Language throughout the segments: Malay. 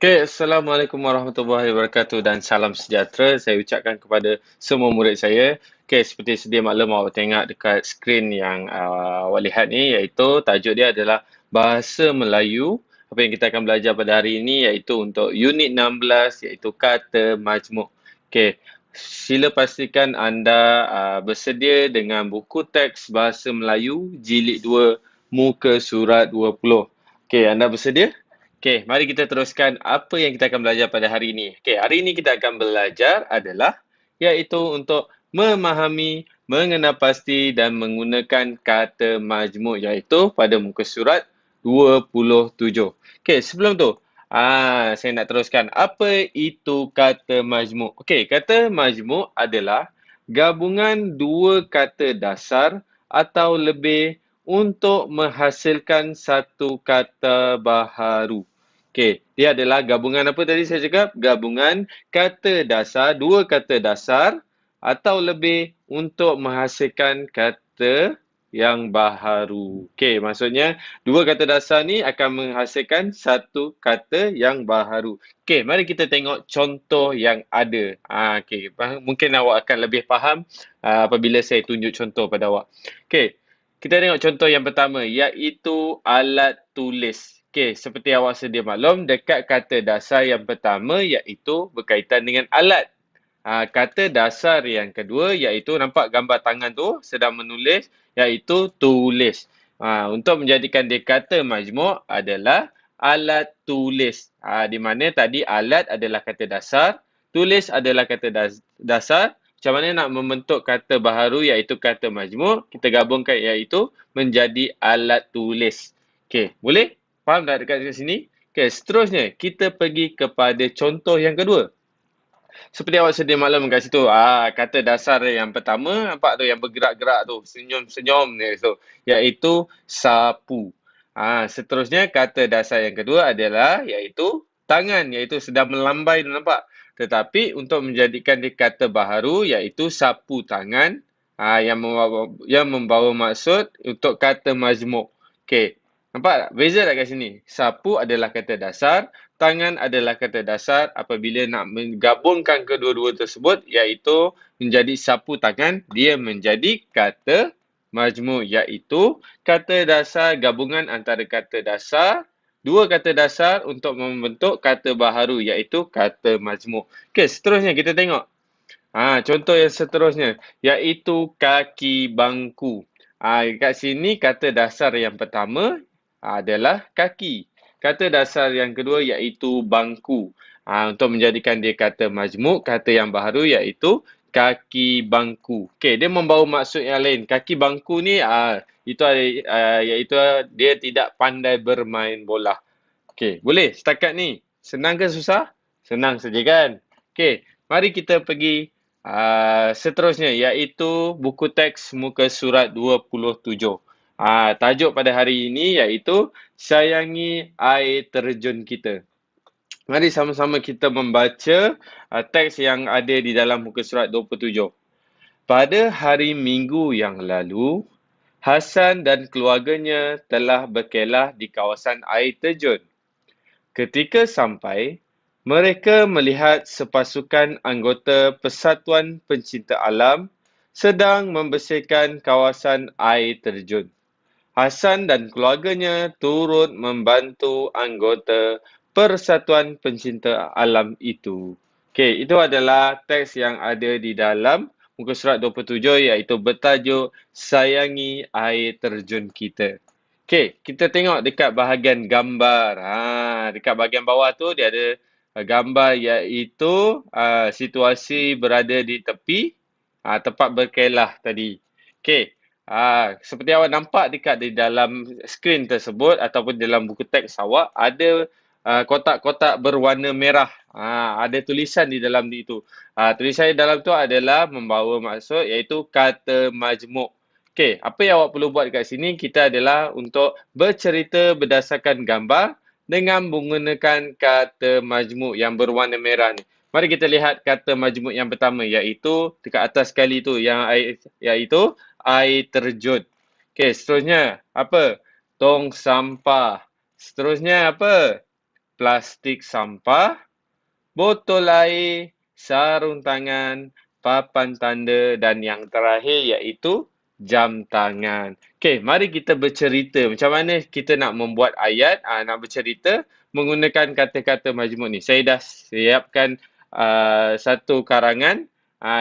Assalamualaikum warahmatullahi wabarakatuh dan salam sejahtera saya ucapkan kepada semua murid saya. Seperti sedia maklum awak tengok dekat skrin yang awak lihat ni, iaitu tajuk dia adalah Bahasa Melayu. Apa yang kita akan belajar pada hari ini iaitu untuk unit 16 iaitu kata majmuk. Sila pastikan anda bersedia dengan buku teks Bahasa Melayu jilid 2 muka surat 20. Anda bersedia? Mari kita teruskan apa yang kita akan belajar pada hari ini. Hari ini kita akan belajar adalah iaitu untuk memahami, mengenal pasti dan menggunakan kata majmuk iaitu pada muka surat 27. Sebelum tu, saya nak teruskan. Apa itu kata majmuk? Kata majmuk adalah gabungan dua kata dasar atau lebih untuk menghasilkan satu kata baharu. Dia adalah gabungan apa tadi saya cakap? Gabungan kata dasar, dua kata dasar atau lebih untuk menghasilkan kata yang baharu. Maksudnya dua kata dasar ni akan menghasilkan satu kata yang baharu. Mari kita tengok contoh yang ada. Mungkin awak akan lebih faham apabila saya tunjuk contoh pada awak. Kita tengok contoh yang pertama iaitu alat tulis. Seperti awak sedia maklum, dekat kata dasar yang pertama iaitu berkaitan dengan alat. Kata dasar yang kedua iaitu nampak gambar tangan tu sedang menulis iaitu tulis. Untuk menjadikan dia kata majmuk adalah alat tulis. Di mana tadi alat adalah kata dasar, tulis adalah kata dasar. Macam mana nak membentuk kata baharu iaitu kata majmuk, kita gabungkan iaitu menjadi alat tulis. Boleh? Faham tak dekat sini? Seterusnya kita pergi kepada contoh yang kedua. Seperti awak sedia maklum kat situ, kata dasar yang pertama, nampak tu yang bergerak-gerak tu, senyum-senyum dia tu, iaitu sapu. Seterusnya kata dasar yang kedua adalah iaitu tangan, iaitu sedang melambai tu nampak. Tetapi untuk menjadikan dia kata baharu iaitu sapu tangan, yang membawa maksud untuk kata majmuk. Nampak tak? Beza tak kat sini? Sapu adalah kata dasar, tangan adalah kata dasar. Apabila nak menggabungkan kedua-dua tersebut, iaitu menjadi sapu tangan, dia menjadi kata majmuk, iaitu kata dasar gabungan antara kata dasar, dua kata dasar untuk membentuk kata baharu, iaitu kata majmuk. Seterusnya kita tengok. Contoh yang seterusnya, iaitu kaki bangku. Kat sini kata dasar yang pertama adalah kaki. Kata dasar yang kedua iaitu bangku. Untuk menjadikan dia kata majmuk, kata yang baharu iaitu kaki bangku. Dia membawa maksud yang lain. Kaki bangku ni iaitu dia tidak pandai bermain bola. Boleh setakat ni? Senang ke susah? Senang saja kan? Mari kita pergi seterusnya iaitu buku teks muka surat 27. Tajuk pada hari ini iaitu Sayangi Air Terjun Kita. Mari sama-sama kita membaca teks yang ada di dalam muka surat 27. Pada hari Minggu yang lalu, Hasan dan keluarganya telah berkelah di kawasan air terjun. Ketika sampai, mereka melihat sepasukan anggota Persatuan Pencinta Alam sedang membersihkan kawasan air terjun. Hasan dan keluarganya turut membantu anggota Persatuan Pencinta Alam itu. Itu adalah teks yang ada di dalam muka surat 27 iaitu bertajuk Sayangi Air Terjun Kita. Kita tengok dekat bahagian gambar. Dekat bahagian bawah tu dia ada gambar iaitu situasi berada di tepi tempat berkelah tadi. Seperti awak nampak dekat di dalam skrin tersebut ataupun dalam buku teks awak ada kotak-kotak berwarna merah. Ada tulisan di dalam itu. Tulisan di dalam tu adalah membawa maksud iaitu kata majmuk. Apa yang awak perlu buat dekat sini kita adalah untuk bercerita berdasarkan gambar dengan menggunakan kata majmuk yang berwarna merah ni. Mari kita lihat kata majmuk yang pertama iaitu dekat atas sekali tu iaitu air terjun. Seterusnya apa? Tong sampah. Seterusnya apa? plastik sampah, botol air, sarung tangan, papan tanda dan yang terakhir iaitu jam tangan. Okey, mari kita bercerita macam mana kita nak membuat ayat, nak bercerita menggunakan kata-kata majmuk ni. Saya dah siapkan satu karangan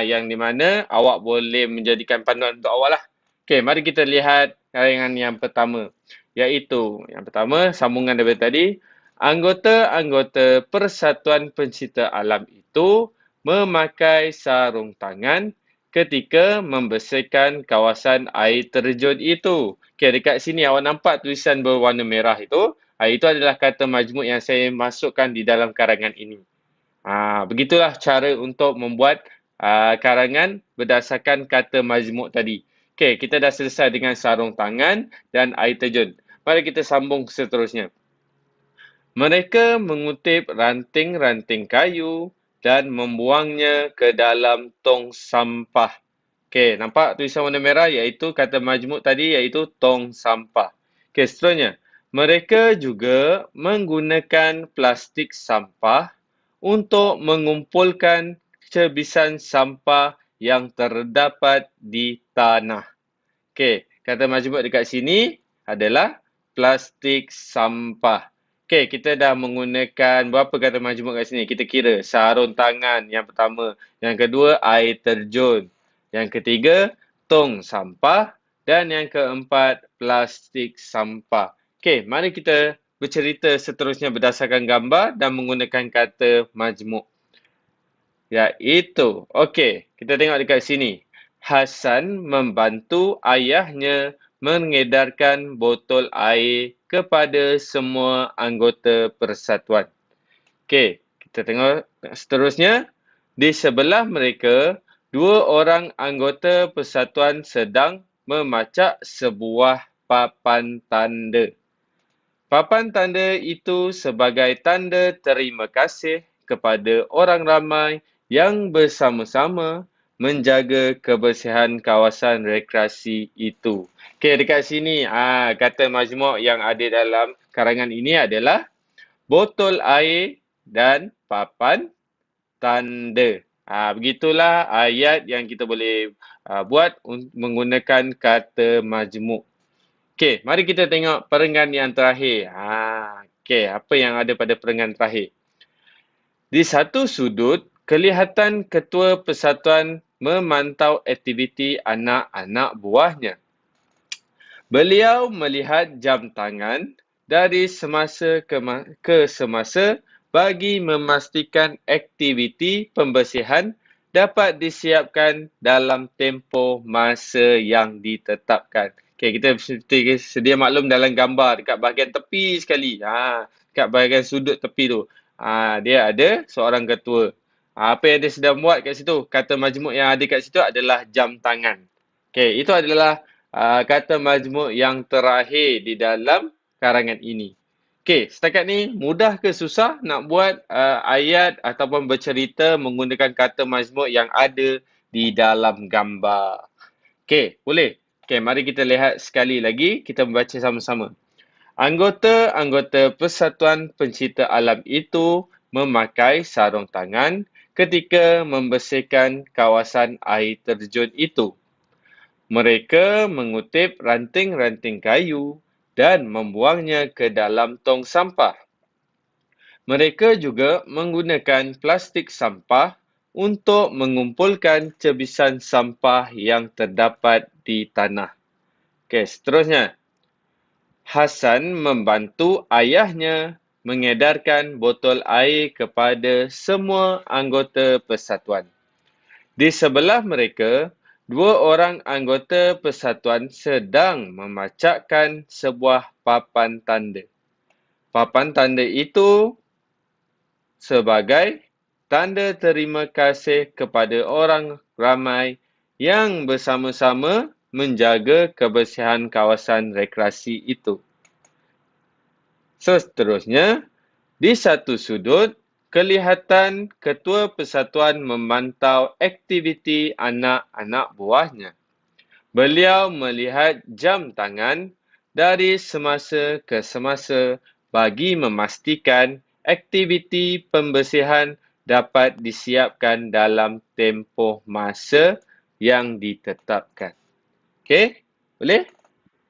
yang di mana awak boleh menjadikan panduan untuk awak lah. Okey, mari kita lihat karangan yang pertama. Iaitu, yang pertama, sambungan daripada tadi. Anggota-anggota Persatuan Pencinta Alam itu memakai sarung tangan ketika membersihkan kawasan air terjun itu. Okey, dekat sini awak nampak tulisan berwarna merah itu. Itu adalah kata majmuk yang saya masukkan di dalam karangan ini. Begitulah cara untuk membuat karangan berdasarkan kata majmuk tadi. Okey, kita dah selesai dengan sarung tangan dan air terjun. Mari kita sambung seterusnya. Mereka mengutip ranting-ranting kayu dan membuangnya ke dalam tong sampah. Okey, nampak tulisan warna merah iaitu kata majmuk tadi iaitu tong sampah. Okey, seterusnya. Mereka juga menggunakan plastik sampah untuk mengumpulkan cebisan sampah yang terdapat di tanah. Okey, kata majmuk dekat sini adalah plastik sampah. Okey, kita dah menggunakan berapa kata majmuk kat sini? Kita kira sarung tangan yang pertama. Yang kedua, air terjun. Yang ketiga, tong sampah. Dan yang keempat, plastik sampah. Okey, mari kita bercerita seterusnya berdasarkan gambar dan menggunakan kata majmuk. Iaitu, okey, kita tengok dekat sini. Hasan membantu ayahnya mengedarkan botol air kepada semua anggota persatuan. Okey, kita tengok seterusnya. Di sebelah mereka, dua orang anggota persatuan sedang memacak sebuah papan tanda. Papan tanda itu sebagai tanda terima kasih kepada orang ramai yang bersama-sama menjaga kebersihan kawasan rekreasi itu. Okey, dekat sini kata majmuk yang ada dalam karangan ini adalah botol air dan papan tanda. Begitulah ayat yang kita boleh buat menggunakan kata majmuk. Okey, mari kita tengok perenggan yang terakhir. Okey, apa yang ada pada perenggan terakhir? Di satu sudut, kelihatan ketua persatuan memantau aktiviti anak-anak buahnya. Beliau melihat jam tangan dari semasa ke semasa bagi memastikan aktiviti pembersihan dapat disiapkan dalam tempoh masa yang ditetapkan. Okay, kita sedia maklum dalam gambar dekat bahagian tepi sekali. Dekat bahagian sudut tepi tu. Dia ada seorang ketua. Apa yang dia sedang buat kat situ? Kata majmuk yang ada kat situ adalah jam tangan. Okay, itu adalah kata majmuk yang terakhir di dalam karangan ini. Okey, setakat ni mudah ke susah nak buat ayat ataupun bercerita menggunakan kata majmuk yang ada di dalam gambar? Okey, boleh? Okey, mari kita lihat sekali lagi, kita membaca sama-sama. Anggota-anggota Persatuan Pencinta Alam itu memakai sarung tangan ketika membersihkan kawasan air terjun itu. Mereka mengutip ranting-ranting kayu dan membuangnya ke dalam tong sampah. Mereka juga menggunakan plastik sampah untuk mengumpulkan cebisan sampah yang terdapat di tanah. Okey, seterusnya. Hasan membantu ayahnya mengedarkan botol air kepada semua anggota persatuan. Di sebelah mereka, dua orang anggota persatuan sedang memacakkan sebuah papan tanda. Papan tanda itu sebagai tanda terima kasih kepada orang ramai yang bersama-sama menjaga kebersihan kawasan rekreasi itu. Seterusnya, di satu sudut, kelihatan ketua persatuan memantau aktiviti anak-anak buahnya. Beliau melihat jam tangan dari semasa ke semasa bagi memastikan aktiviti pembersihan dapat disiapkan dalam tempoh masa yang ditetapkan. Okey? Boleh?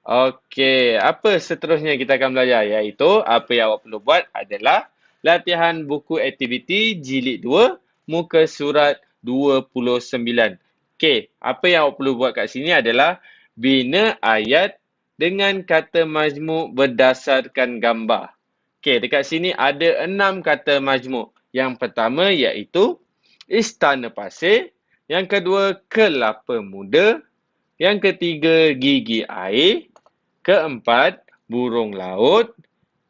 Okey, apa seterusnya kita akan belajar? Iaitu, apa yang awak perlu buat adalah latihan buku aktiviti jilid 2, muka surat 29. Okey, apa yang awak perlu buat kat sini adalah bina ayat dengan kata majmuk berdasarkan gambar. Okey, dekat sini ada 6 kata majmuk. Yang pertama iaitu istana pasir, yang kedua kelapa muda, yang ketiga gigi air, keempat, burung laut.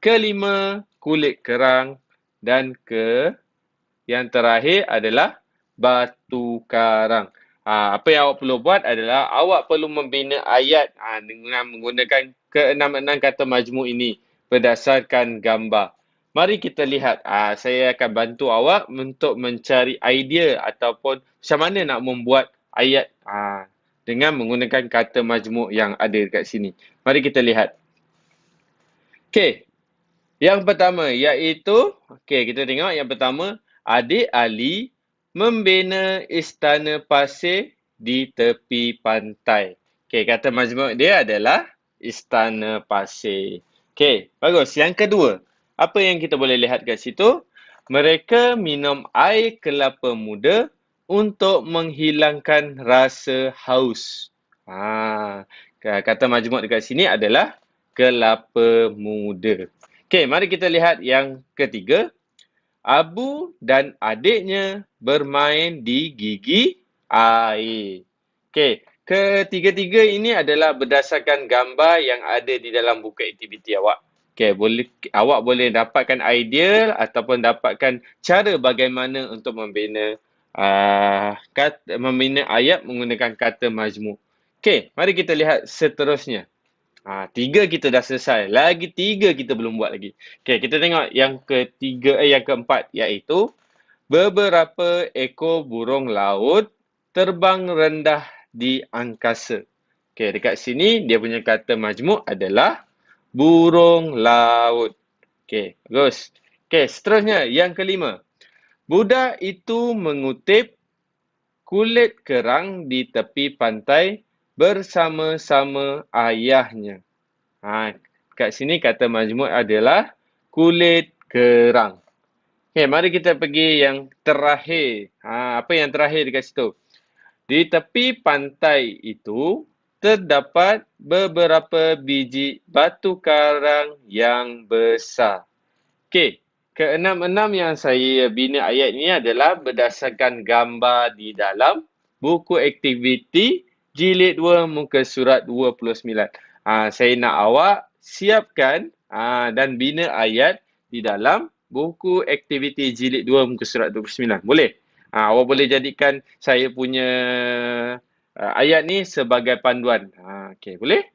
Kelima, kulit kerang. Dan yang terakhir adalah batu karang. Apa yang awak perlu buat adalah awak perlu membina ayat dengan menggunakan keenam-enam kata majmuk ini berdasarkan gambar. Mari kita lihat. Saya akan bantu awak untuk mencari idea ataupun macam mana nak membuat ayat dengan menggunakan kata majmuk yang ada dekat sini. Mari kita lihat. Okey. Yang pertama iaitu, kita tengok yang pertama, adik Ali membina istana pasir di tepi pantai. Kata majmuk dia adalah istana pasir. Bagus. Yang kedua, apa yang kita boleh lihat kat situ? Mereka minum air kelapa muda untuk menghilangkan rasa haus. Kata majmuk dekat sini adalah kelapa muda. Mari kita lihat yang ketiga. Abu dan adiknya bermain di gigi air. Ketiga-tiga ini adalah berdasarkan gambar yang ada di dalam buku aktiviti awak. Awak boleh dapatkan idea ataupun dapatkan cara bagaimana untuk membina ayat menggunakan kata majmuk. Mari kita lihat seterusnya. 3 kita dah selesai. Lagi 3 kita belum buat lagi. Kita tengok yang yang keempat iaitu beberapa ekor burung laut terbang rendah di angkasa. Dekat sini dia punya kata majmuk adalah burung laut. Bagus. Seterusnya yang kelima. Budak itu mengutip kulit kerang di tepi pantai bersama-sama ayahnya. Kat sini kata majmuk adalah kulit kerang. Mari kita pergi yang terakhir. Apa yang terakhir dekat situ? Di tepi pantai itu terdapat beberapa biji batu karang yang besar. Keenam-enam yang saya bina ayat ini adalah berdasarkan gambar di dalam buku aktiviti jilid 2 muka surat 29. Saya nak awak siapkan dan bina ayat di dalam buku aktiviti jilid 2 muka surat 29. Boleh? Awak boleh jadikan saya punya ayat ni sebagai panduan. Boleh?